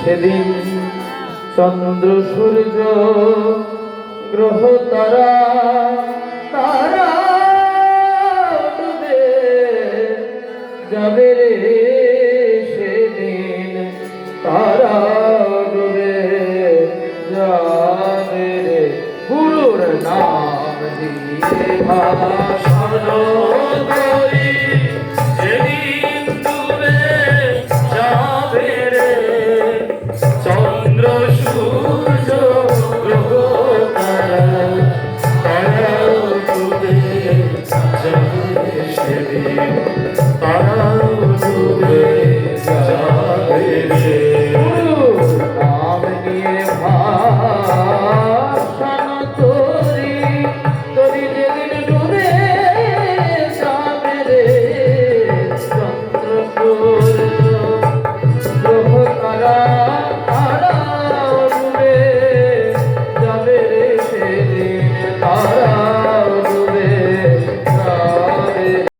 সেদিন চন্দ্র সূর্য গ্রহ তারা তারা ডুবে যাবে রে, সেদিন তারা ডুবে যাবে রে। গুরুর নাম দিয়ে